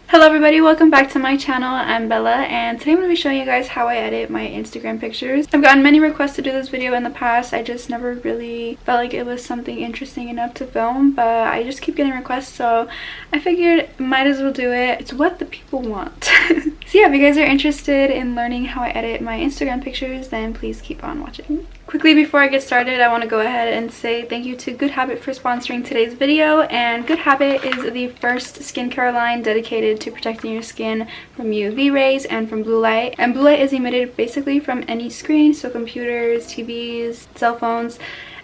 Hello everybody, welcome back to my channel. I'm Bella and today I'm going to be showing you guys how I edit my Instagram pictures. I've gotten many requests to do this video in the past. I just never really felt like it was something interesting enough to film, but I just keep getting requests, so I figured might as well do it. It's what the people want. So yeah, if you guys are interested in learning how I edit my Instagram pictures, then please keep on watching. Quickly before I get started, I want to go ahead and say thank you to Good Habit for sponsoring today's video. And Good Habit is the first skincare line dedicated to protecting your skin from UV rays and from blue light. And blue light is emitted basically from any screen, so computers, TVs, cell phones,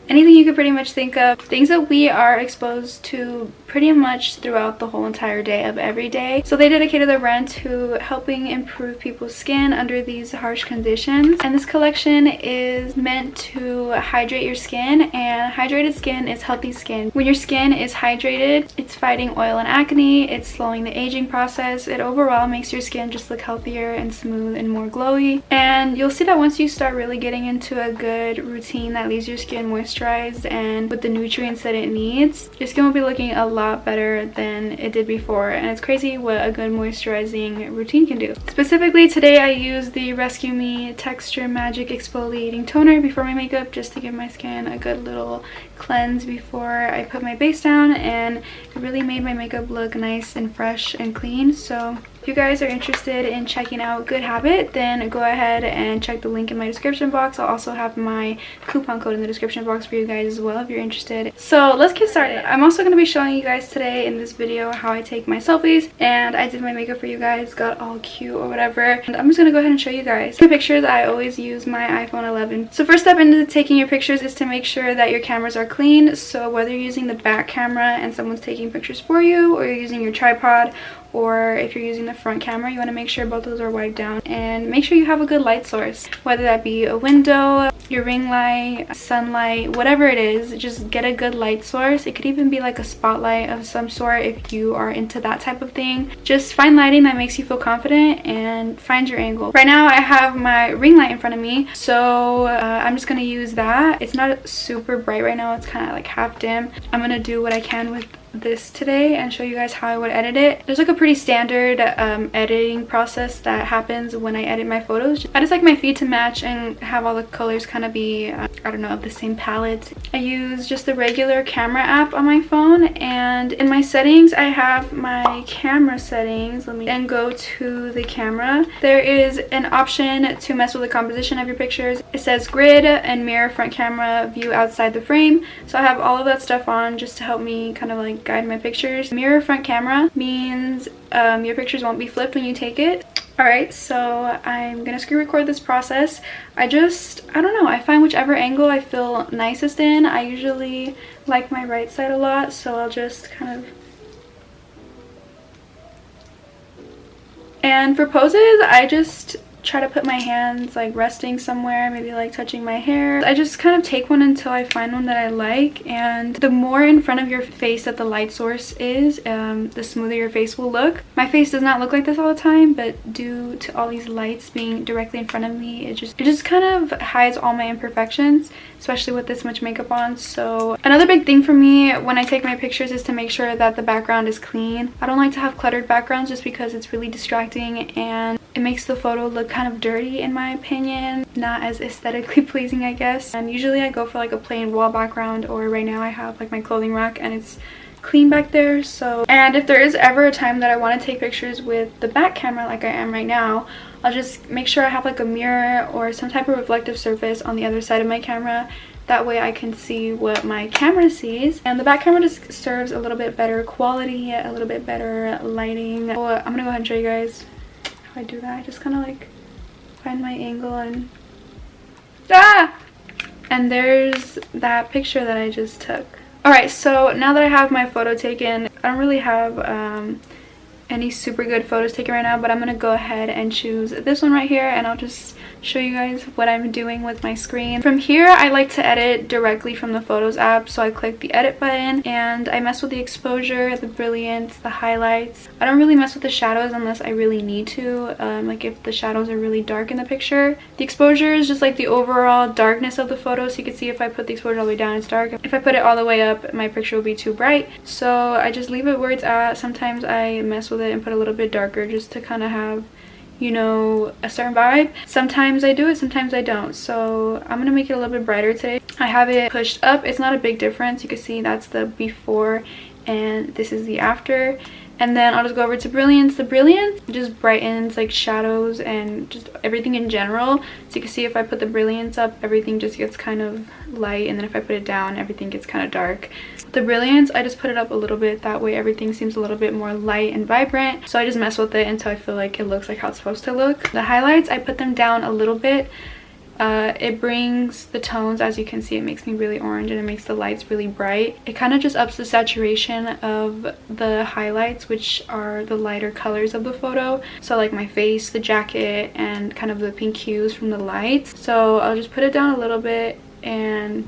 anything you could pretty much think of. Things that we are exposed to pretty much throughout the whole entire day of every day. So they dedicated their brand to helping improve people's skin under these harsh conditions. And this collection is meant to hydrate your skin, and hydrated skin is healthy skin. When your skin is hydrated, it's fighting oil and acne, it's slowing the aging process. It overall makes your skin just look healthier and smooth and more glowy. And you'll see that once you start really getting into a good routine that leaves your skin moisturized and with the nutrients that it needs, your skin will be looking a lot better than it did before. And it's crazy what a good moisturizing routine can do. Specifically today I used the Rescue Me Texture Magic Exfoliating Toner before my makeup, just to give my skin a good little cleanse before I put my base down, and it really made my makeup look nice and fresh and clean. So if you guys are interested in checking out Good Habit, then go ahead and check the link in my description box. I'll also have my coupon code in the description box for you guys as well if you're interested. So let's get started. I'm also going to be showing you guys today in this video how I take my selfies, and I did my makeup for you guys, got all cute or whatever, and I'm just going to go ahead and show you guys. For pictures, I always use my iPhone 11. So first step into taking your pictures is to make sure that your cameras are clean. So whether you're using the back camera and someone's taking pictures for you, or you're using your tripod, or if you're using the front camera, you want to make sure both of those are wiped down, and make sure you have a good light source, whether that be a window, your ring light, sunlight, whatever it is. Just get a good light source. It could even be like a spotlight of some sort if you are into that type of thing. Just find lighting that makes you feel confident and find your angle. Right now I have my ring light in front of me, so I'm just going to use that. It's not super bright right now, it's kind of like half dim. I'm going to do what I can with this today and show you guys how I would edit it. There's like a pretty standard editing process that happens when I edit my photos. I just like my feed to match and have all the colors kind of be I don't know, of the same palette. I use just the regular camera app on my phone, and in my settings I have my camera settings. Let me then go to the camera. There is an option to mess with the composition of your pictures. It says grid and mirror front camera view outside the frame, so I have all of that stuff on just to help me kind of like guide my pictures. Mirror front camera means your pictures won't be flipped when you take it. Alright, so I'm gonna screen record this process. I don't know, I find whichever angle I feel nicest in. I usually like my right side a lot, so I'll just kind of... And for poses, I just try to put my hands like resting somewhere, maybe like touching my hair. I just kind of take one until I find one that I like, and the more in front of your face that the light source is, the smoother your face will look. My face does not look like this all the time, but due to all these lights being directly in front of me, it just kind of hides all my imperfections, especially with this much makeup on. So another big thing for me when I take my pictures is to make sure that the background is clean. I don't like to have cluttered backgrounds just because it's really distracting and it makes the photo look kind of dirty, in my opinion, not as aesthetically pleasing, I guess. And usually I go for like a plain wall background, or right now I have like my clothing rack and it's clean back there. So, and if there is ever a time that I want to take pictures with the back camera like I am right now, I'll just make sure I have like a mirror or some type of reflective surface on the other side of my camera. That way I can see what my camera sees, and the back camera just serves a little bit better quality, a little bit better lighting. So I'm gonna go ahead and show you guys how I do that. I just kind of like find my angle and and there's that picture that I just took. Alright, so now that I have my photo taken, I don't really have any super good photos taken right now, but I'm gonna go ahead and choose this one right here, and I'll just show you guys what I'm doing with my screen. From here, I like to edit directly from the Photos app, so I click the edit button and I mess with the exposure, the brilliance, the highlights. I don't really mess with the shadows unless I really need to, like if the shadows are really dark in the picture. The exposure is just like the overall darkness of the photo, so you can see if I put the exposure all the way down, it's dark. If I put it all the way up, my picture will be too bright, so I just leave it where it's at. Sometimes I mess with with it and put a little bit darker just to kind of have, you know, a certain vibe. Sometimes I do it, sometimes I don't. So I'm gonna make it a little bit brighter today. I have it pushed up. It's not a big difference. You can see that's the before and this is the after. And then I'll just go over to brilliance. The brilliance just brightens like shadows and just everything in general. So you can see if I put the brilliance up, everything just gets kind of light, and then if I put it down, everything gets kind of dark. The brilliance, I just put it up a little bit, that way everything seems a little bit more light and vibrant. So I just mess with it until I feel like it looks like how it's supposed to look. The highlights, I put them down a little bit. It brings the tones, as you can see, it makes me really orange and it makes the lights really bright. It kind of just ups the saturation of the highlights, which are the lighter colors of the photo. So like my face, the jacket, and kind of the pink hues from the lights. So I'll just put it down a little bit and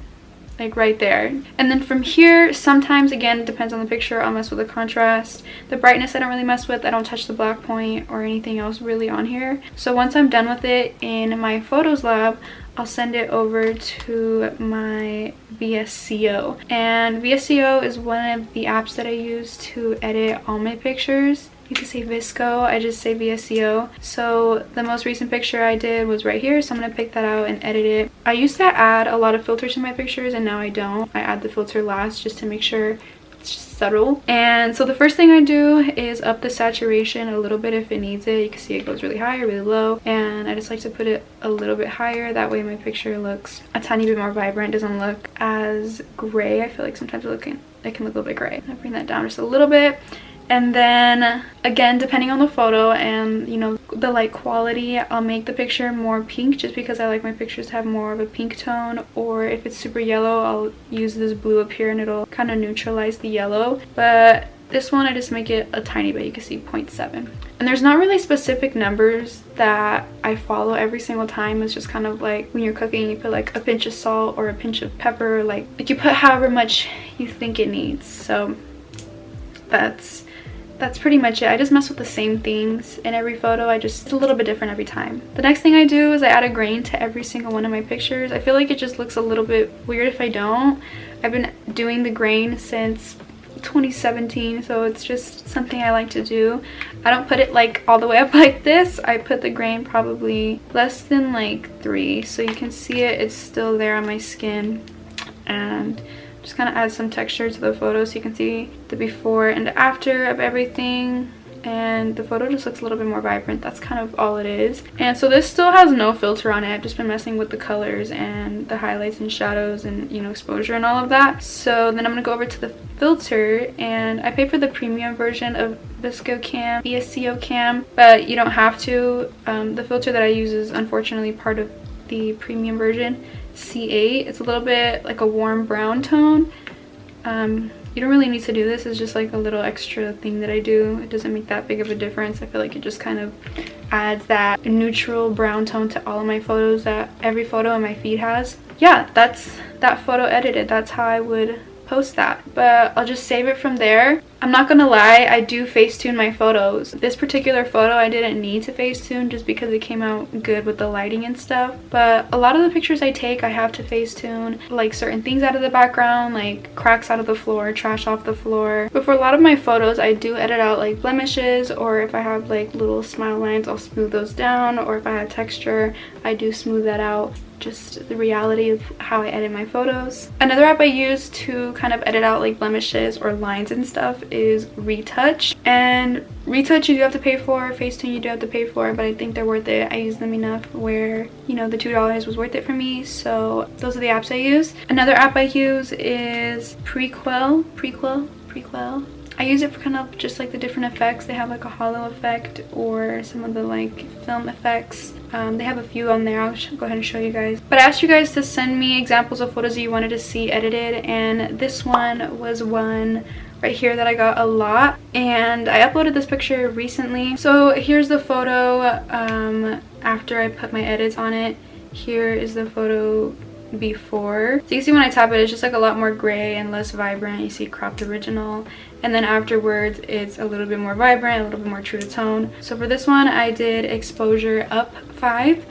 like right there. And then from here, sometimes, again, it depends on the picture, I'll mess with the contrast. The brightness I don't really mess with. I don't touch the black point or anything else really on here. So once I'm done with it in my photos lab, I'll send it over to my VSCO. And VSCO is one of the apps that I use to edit all my pictures. You can say VSCO, I just say VSCO. So the most recent picture I did was right here, so I'm gonna pick that out and edit it. I used to add a lot of filters in my pictures and now I don't. I add the filter last just to make sure it's just subtle. And so the first thing I do is up the saturation a little bit if it needs it. You can see it goes really high or really low, and I just like to put it a little bit higher. That way my picture looks a tiny bit more vibrant, doesn't look as gray. I feel like sometimes it can look a little bit gray. I bring that down just a little bit. And then again, depending on the photo and, you know, the light quality, I'll make the picture more pink just because I like my pictures to have more of a pink tone. Or if it's super yellow, I'll use this blue up here and it'll kind of neutralize the yellow. But this one, I just make it a tiny bit. You can see 0.7. And there's not really specific numbers that I follow every single time. It's just kind of like when you're cooking, you put like a pinch of salt or a pinch of pepper, like you put however much you think it needs. So that's pretty much it. I just mess with the same things in every photo. It's a little bit different every time. The next thing I do is I add a grain to every single one of my pictures. I feel like it just looks a little bit weird if I don't. I've been doing the grain since 2017, so it's just something I like to do. I don't put it like all the way up like this. I put the grain probably less than like 3, so you can see it's still there on my skin. And just kind of add some texture to the photo so you can see the before and the after of everything, and the photo just looks a little bit more vibrant. That's kind of all it is. And so this still has no filter on it. I've just been messing with the colors and the highlights and shadows and, you know, exposure and all of that. So then I'm gonna go over to the filter, and I pay for the premium version of VSCO Cam, but you don't have to. The filter that I use is unfortunately part of the premium version, C8. It's a little bit like a warm brown tone. You don't really need to do this. It's just like a little extra thing that I do. It doesn't make that big of a difference. I feel like it just kind of adds that neutral brown tone to all of my photos that every photo in my feed has. Yeah, that's that photo edited. That's how I would post that, but I'll just save it from there. I'm not gonna lie, I do Facetune my photos. This particular photo I didn't need to Facetune just because it came out good with the lighting and stuff, but a lot of the pictures I take I have to Facetune, like certain things out of the background, like cracks out of the floor, trash off the floor. But for a lot of my photos I do edit out like blemishes, or if I have like little smile lines I'll smooth those down, or if I have texture I do smooth that out. Just the reality of how I edit my photos. Another app I use to kind of edit out like blemishes or lines and stuff is Retouch. And Retouch you do have to pay for, Facetune you do have to pay for, but I think they're worth it. I use them enough where, you know, the $2 was worth it for me. So those are the apps I use. Another app I use is Prequel. I use it for kind of just like the different effects. They have like a hollow effect or some of the like film effects. They have a few on there. I'll go ahead and show you guys. But I asked you guys to send me examples of photos that you wanted to see edited, and this one was one right here that I got a lot, and I uploaded this picture recently. So here's the photo after I put my edits on it. Here is the photo before. So you can see when I tap it, it's just like a lot more gray and less vibrant. You see cropped original, and then afterwards it's a little bit more vibrant, a little bit more true to tone. So for this one I did exposure up 5,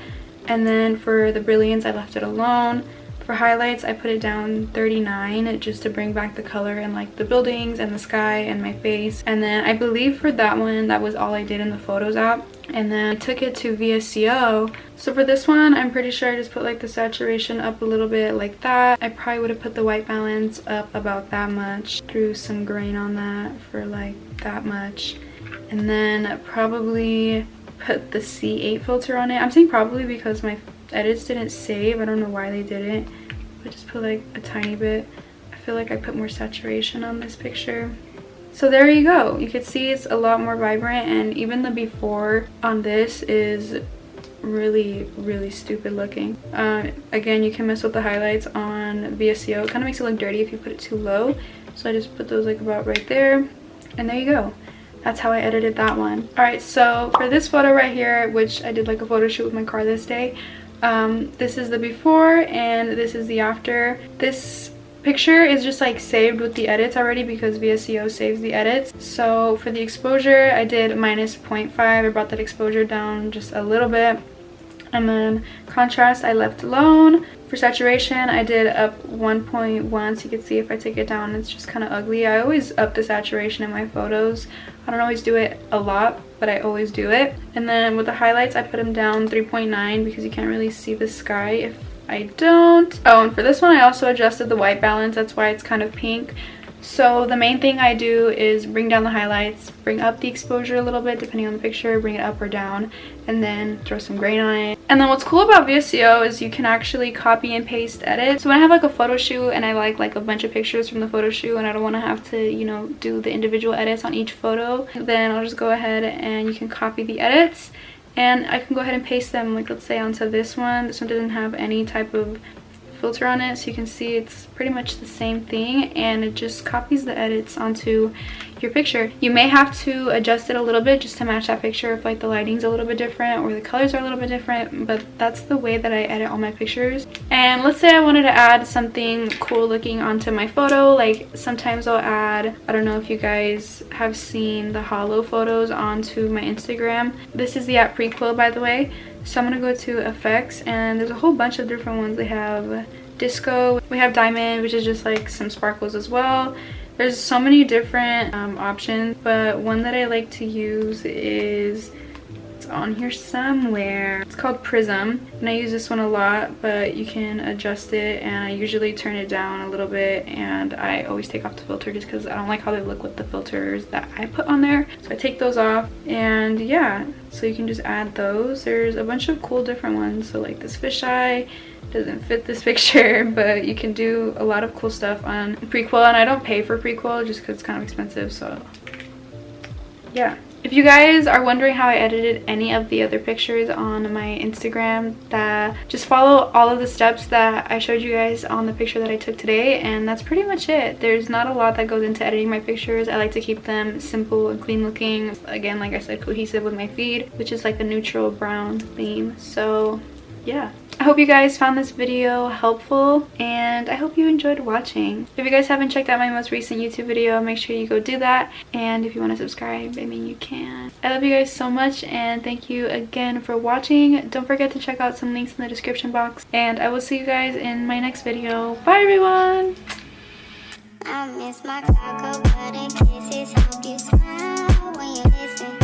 and then for the brilliance I left it alone. The For highlights, I put it down 39 just to bring back the color in like the buildings and the sky and my face. And then I believe for that one, that was all I did in the Photos app. And then I took it to VSCO. So for this one, I'm pretty sure I just put like the saturation up a little bit like that. I probably would have put the white balance up about that much. Threw some grain on that for like that much. And then probably put the C8 filter on it. I'm saying probably because my edits didn't save. I don't know why they didn't. I just put like a tiny bit. I feel like I put more saturation on this picture. So there you go. You can see it's a lot more vibrant, and even the before on this is really stupid looking. Again, you can mess with the highlights on VSCO. It kind of makes it look dirty if you put it too low. So I just put those like about right there, and there you go. That's how I edited that one. Alright, so for this photo right here, which I did like a photo shoot with my car this day, this is the before and this is the after. This picture is just like saved with the edits already because VSCO saves the edits. So for the exposure, I did minus 0.5. I brought that exposure down just a little bit. And then contrast, I left alone. For saturation, I did up 1.1, so you can see if I take it down, it's just kind of ugly. I always up the saturation in my photos. I don't always do it a lot, but I always do it. And then with the highlights, I put them down 3.9 because you can't really see the sky if I don't. Oh, and for this one, I also adjusted the white balance. That's why it's kind of pink. So the main thing I do is bring down the highlights, bring up the exposure a little bit depending on the picture, bring it up or down, and then throw some grain on it. And then what's cool about VSCO is you can actually copy and paste edit. So when I have like a photo shoot and I like a bunch of pictures from the photo shoot and I don't want to have to, you know, do the individual edits on each photo, then I'll just go ahead and you can copy the edits and I can go ahead and paste them, like let's say onto this one. This one doesn't have any type of filter on it, so you can see it's pretty much the same thing, and it just copies the edits onto your picture. You may have to adjust it a little bit just to match that picture if like the lighting's a little bit different or the colors are a little bit different, but that's the way that I edit all my pictures. And let's say I wanted to add something cool looking onto my photo, like sometimes I'll add, I don't know if you guys have seen the hollow photos onto my Instagram. This is the app Prequel, by the way. So I'm gonna go to effects, and there's a whole bunch of different ones. They have disco, we have diamond, which is just like some sparkles as well. There's so many different options, but one that I like to use is, it's on here somewhere, it's called Prism, and I use this one a lot, but you can adjust it, and I usually turn it down a little bit, and I always take off the filter just because I don't like how they look with the filters that I put on there. So I take those off, and yeah, so you can just add those. There's a bunch of cool different ones. So like this fisheye doesn't fit this picture, but you can do a lot of cool stuff on Prequel, and I don't pay for Prequel just because it's kind of expensive. So yeah. If you guys are wondering how I edited any of the other pictures on my Instagram, just follow all of the steps that I showed you guys on the picture that I took today, and that's pretty much it. There's not a lot that goes into editing my pictures. I like to keep them simple and clean looking. Again, like I said, cohesive with my feed, which is like a neutral brown theme. So yeah. I hope you guys found this video helpful, and I hope you enjoyed watching. If you guys haven't checked out my most recent YouTube video, make sure you go do that. And if you want to subscribe, I mean, you can. I love you guys so much, and thank you again for watching. Don't forget to check out some links in the description box, and I will see you guys in my next video. Bye everyone! I miss my cocoa butter kisses. Hope you smile when you listen.